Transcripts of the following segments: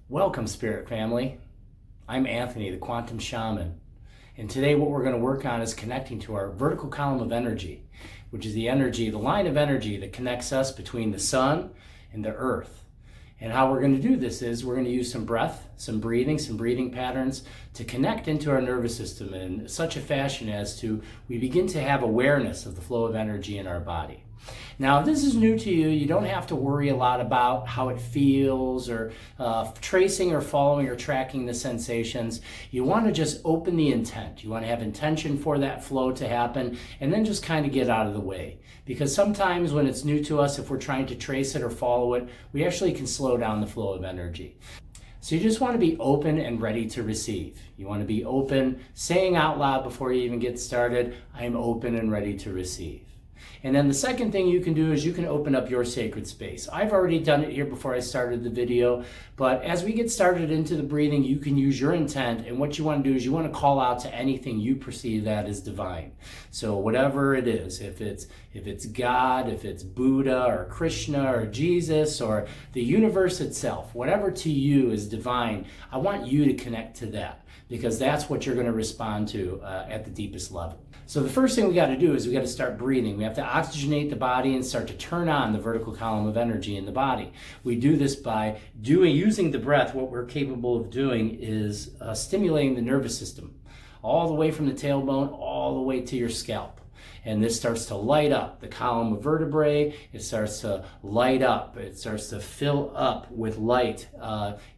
Welcome, Spirit Family. I'm Anthony, the Quantum Shaman. And today what we're going to work on is connecting to our vertical column of energy, which is the line of energy that connects us between the sun and the earth. And how we're going to do this is we're going to use some breath, some breathing patterns to connect into our nervous system in such a fashion as to we begin to have awareness of the flow of energy in our body. Now, if this is new to you, you don't have to worry a lot about how it feels or tracing or following or tracking the sensations. You want to just open the intent. You want to have intention for that flow to happen and then just kind of get out of the way. Because sometimes when it's new to us, if we're trying to trace it or follow it, we actually can slow down the flow of energy. So you just want to be open and ready to receive. You want to be open, saying out loud before you even get started, I'm open and ready to receive. And then the second thing you can do is you can open up your sacred space. I've already done it here before I started the video, but as we get started into the breathing, you can use your intent, and what you want to do is you want to call out to anything you perceive that is divine. So whatever it is, if it's God, if it's Buddha or Krishna or Jesus or the universe itself, whatever to you is divine, I want you to connect to that, because that's what you're going to respond to at the deepest level. So the first thing we got to do is we got to start breathing. We have to oxygenate the body and start to turn on the vertical column of energy in the body. We do this by using the breath. What we're capable of doing is stimulating the nervous system all the way from the tailbone all the way to your scalp. And this starts to light up the column of vertebrae. It starts to light up. It starts to fill up with light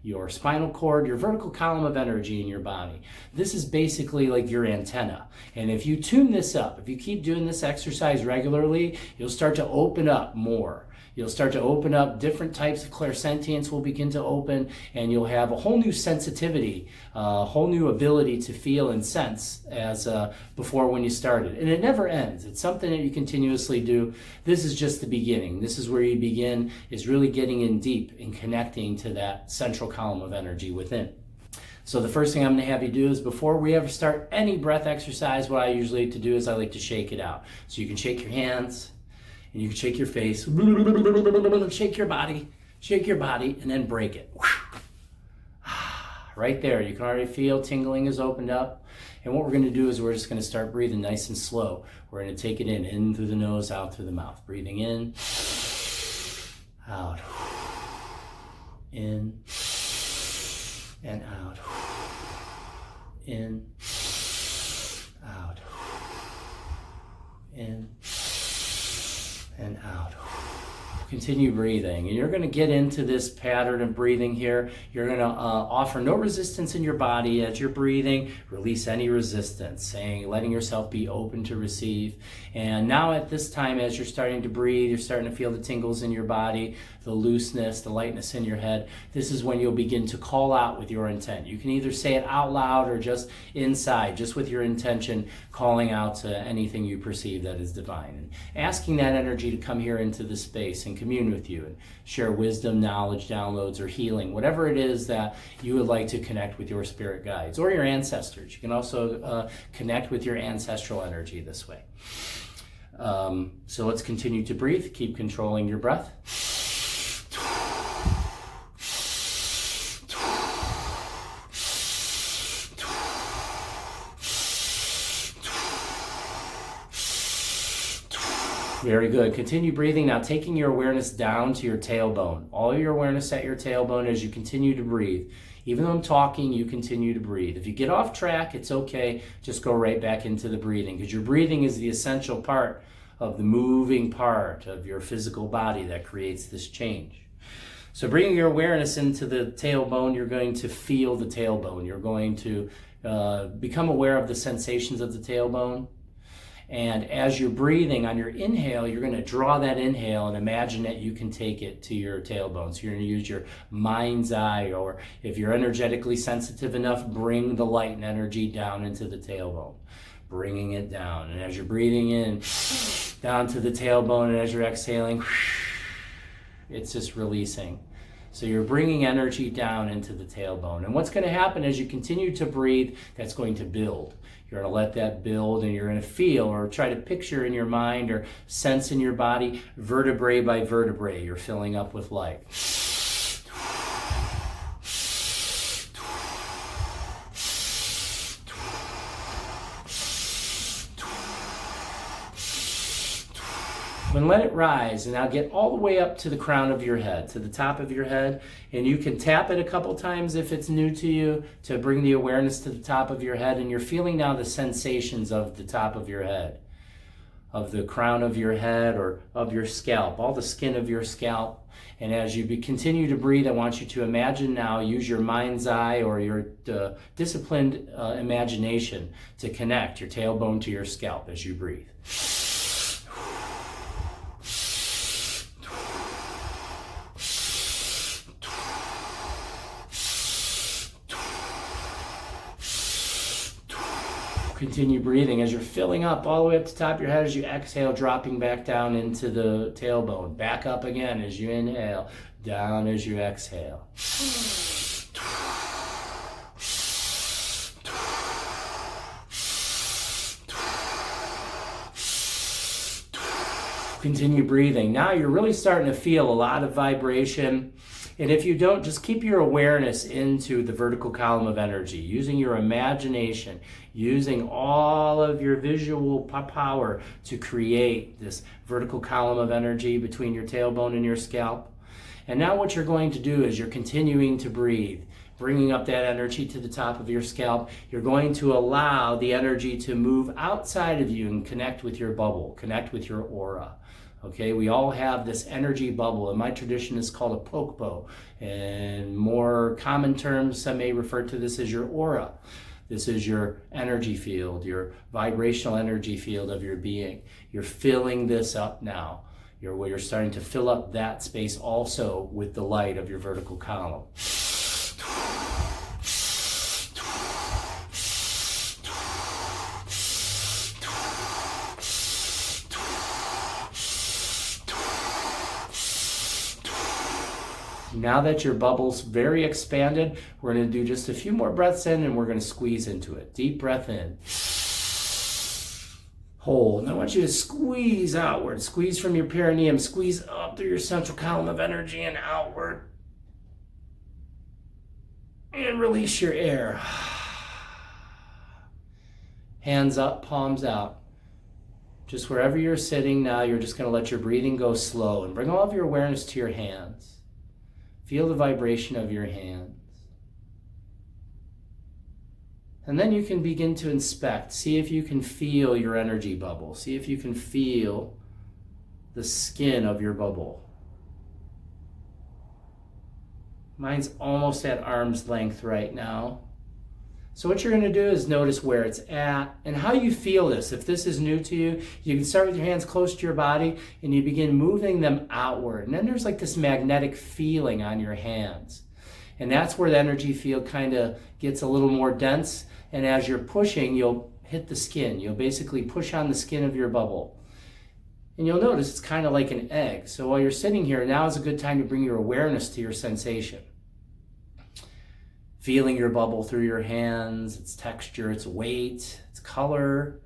your spinal cord, your vertical column of energy in your body. This is basically like your antenna. And if you tune this up, if you keep doing this exercise regularly, you'll start to open up more. You'll start to open up, different types of clairsentience will begin to open, and you'll have a whole new sensitivity, a whole new ability to feel and sense as before when you started. And it never ends. It's something that you continuously do. This is just the beginning. This is where you begin, is really getting in deep and connecting to that central column of energy within. So the first thing I'm going to have you do is before we ever start any breath exercise, what I usually like to do is I like to shake it out. So you can shake your hands, and you can shake your face, shake your body, and then break it. Right there, you can already feel tingling has opened up. And what we're going to do is we're just going to start breathing nice and slow. We're going to take it in through the nose, out through the mouth. Breathing in, out, in, and out, in, out, in, and out. Continue breathing, and you're going to get into this pattern of breathing here. You're going to offer no resistance in your body as you're breathing. Release any resistance, letting yourself be open to receive. And now at this time, as you're starting to breathe, you're starting to feel the tingles in your body, the looseness, the lightness in your head. This is when you'll begin to call out with your intent. You can either say it out loud or just inside, just with your intention, calling out to anything you perceive that is divine. And asking that energy to come here into this space and commune with you and share wisdom, knowledge, downloads, or healing, whatever it is that you would like to connect with your spirit guides or your ancestors. You can also connect with your ancestral energy this way. So let's continue to breathe. Keep controlling your breath. Very good. Continue breathing. Now taking your awareness down to your tailbone. All your awareness at your tailbone as you continue to breathe. Even though I'm talking, you continue to breathe. If you get off track, it's okay. Just go right back into the breathing, because your breathing is the essential part of the moving part of your physical body that creates this change. So bringing your awareness into the tailbone, you're going to feel the tailbone. You're going to become aware of the sensations of the tailbone. And as you're breathing on your inhale, you're going to draw that inhale and imagine that you can take it to your tailbone. So you're going to use your mind's eye, or if you're energetically sensitive enough, bring the light and energy down into the tailbone, bringing it down. And as you're breathing in, down to the tailbone, and as you're exhaling, it's just releasing. So you're bringing energy down into the tailbone. And what's going to happen as you continue to breathe, that's going to build. You're going to let that build, and you're going to feel or try to picture in your mind or sense in your body, vertebrae by vertebrae, you're filling up with light. And let it rise. And now get all the way up to the crown of your head, to the top of your head. And you can tap it a couple times if it's new to you to bring the awareness to the top of your head. And you're feeling now the sensations of the top of your head, of the crown of your head or of your scalp, all the skin of your scalp. And as you continue to breathe, I want you to imagine now, use your mind's eye or your disciplined imagination to connect your tailbone to your scalp as you breathe. Continue breathing as you're filling up all the way up to the top of your head as you exhale, dropping back down into the tailbone. Back up again as you inhale, down as you exhale. Continue breathing. Now you're really starting to feel a lot of vibration. And if you don't, just keep your awareness into the vertical column of energy, using your imagination, using all of your visual power to create this vertical column of energy between your tailbone and your scalp. And now what you're going to do is you're continuing to breathe, bringing up that energy to the top of your scalp. You're going to allow the energy to move outside of you and connect with your bubble, connect with your aura. Okay, we all have this energy bubble. In my tradition, it's called a Paqo. In more common terms, some may refer to this as your aura. This is your energy field, your vibrational energy field of your being. You're filling this up now. You're starting to fill up that space also with the light of your vertical column. Now that your bubble's very expanded, we're going to do just a few more breaths in and we're going to squeeze into it. Deep breath in. Hold. And I want you to squeeze outward. Squeeze from your perineum. Squeeze up through your central column of energy and outward. And release your air. Hands up, palms out. Just wherever you're sitting now, you're just going to let your breathing go slow and bring all of your awareness to your hands. Feel the vibration of your hands. And then you can begin to inspect. See if you can feel your energy bubble. See if you can feel the skin of your bubble. Mine's almost at arm's length right now. So what you're going to do is notice where it's at and how you feel this. If this is new to you, you can start with your hands close to your body and you begin moving them outward. And then there's like this magnetic feeling on your hands. And that's where the energy field kind of gets a little more dense. And as you're pushing, you'll hit the skin. You'll basically push on the skin of your bubble. And you'll notice it's kind of like an egg. So while you're sitting here, now is a good time to bring your awareness to your sensation. Feeling your bubble through your hands, its texture, its weight, its color.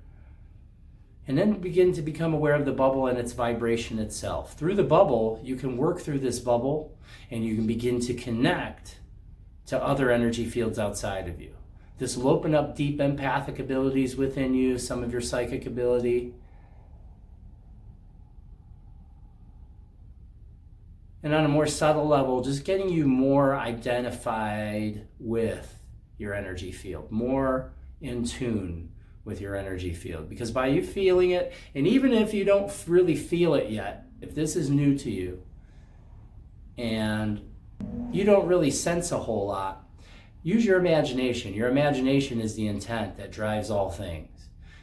And then begin to become aware of the bubble and its vibration itself. Through the bubble, you can work through this bubble and you can begin to connect to other energy fields outside of you. This will open up deep empathic abilities within you, some of your psychic ability. And on a more subtle level, just getting you more identified with your energy field, more in tune with your energy field. Because by you feeling it, and even if you don't really feel it yet, if this is new to you and you don't really sense a whole lot, use your imagination. Your imagination is the intent that drives all things.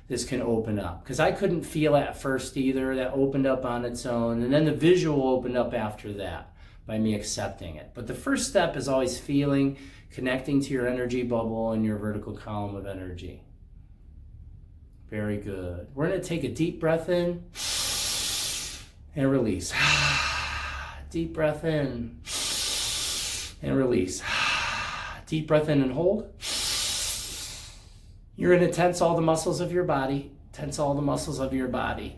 This can open up. Because I couldn't feel it at first either. That opened up on its own. And then the visual opened up after that by me accepting it. But the first step is always feeling, connecting to your energy bubble and your vertical column of energy. Very good. We're going to take a deep breath in and release. Deep breath in and release. Deep breath in and hold. You're going to tense all the muscles of your body. Tense all the muscles of your body.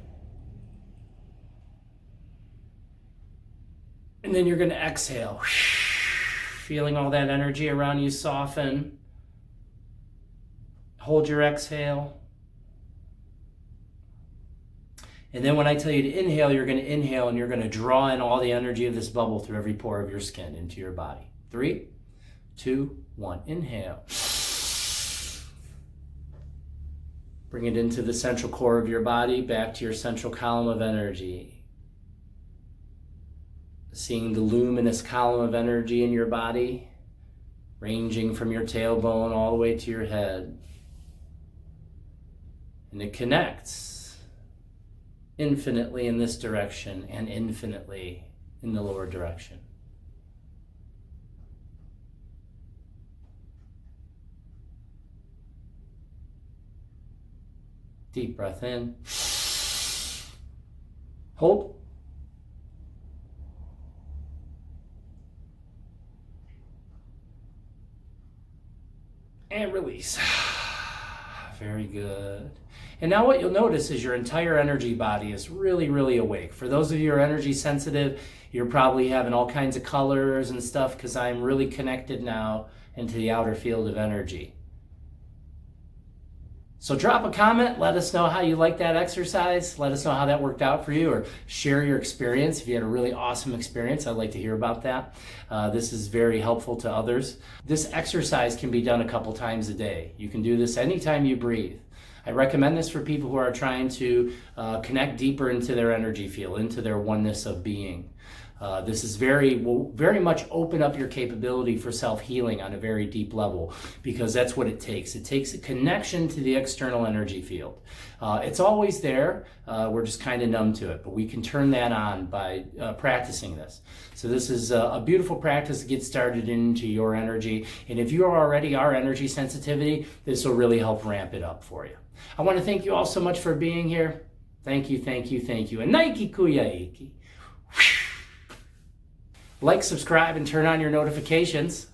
And then you're going to exhale. Feeling all that energy around you soften. Hold your exhale. And then when I tell you to inhale, you're going to inhale and you're going to draw in all the energy of this bubble through every pore of your skin into your body. 3, 2, 1. Inhale. Bring it into the central core of your body, back to your central column of energy. Seeing the luminous column of energy in your body, ranging from your tailbone all the way to your head. And it connects infinitely in this direction and infinitely in the lower direction. Deep breath in. Hold. And release. Very good. And now what you'll notice is your entire energy body is really, really awake. For those of you who are energy sensitive, you're probably having all kinds of colors and stuff because I'm really connected now into the outer field of energy. So drop a comment, let us know how you like that exercise, let us know how that worked out for you, or share your experience. If you had a really awesome experience, I'd like to hear about that. This is very helpful to others. This exercise can be done a couple times a day. You can do this anytime you breathe. I recommend this for people who are trying to connect deeper into their energy field, into their oneness of being. This is will very much open up your capability for self-healing on a very deep level, because that's what it takes. It takes a connection to the external energy field. It's always there. We're just kind of numb to it, but we can turn that on by practicing this. So this is a beautiful practice to get started into your energy. And if you already are energy sensitivity, this will really help ramp it up for you. I want to thank you all so much for being here. Thank you, thank you, thank you. And Nike Kuya Iki. Like, subscribe, and turn on your notifications.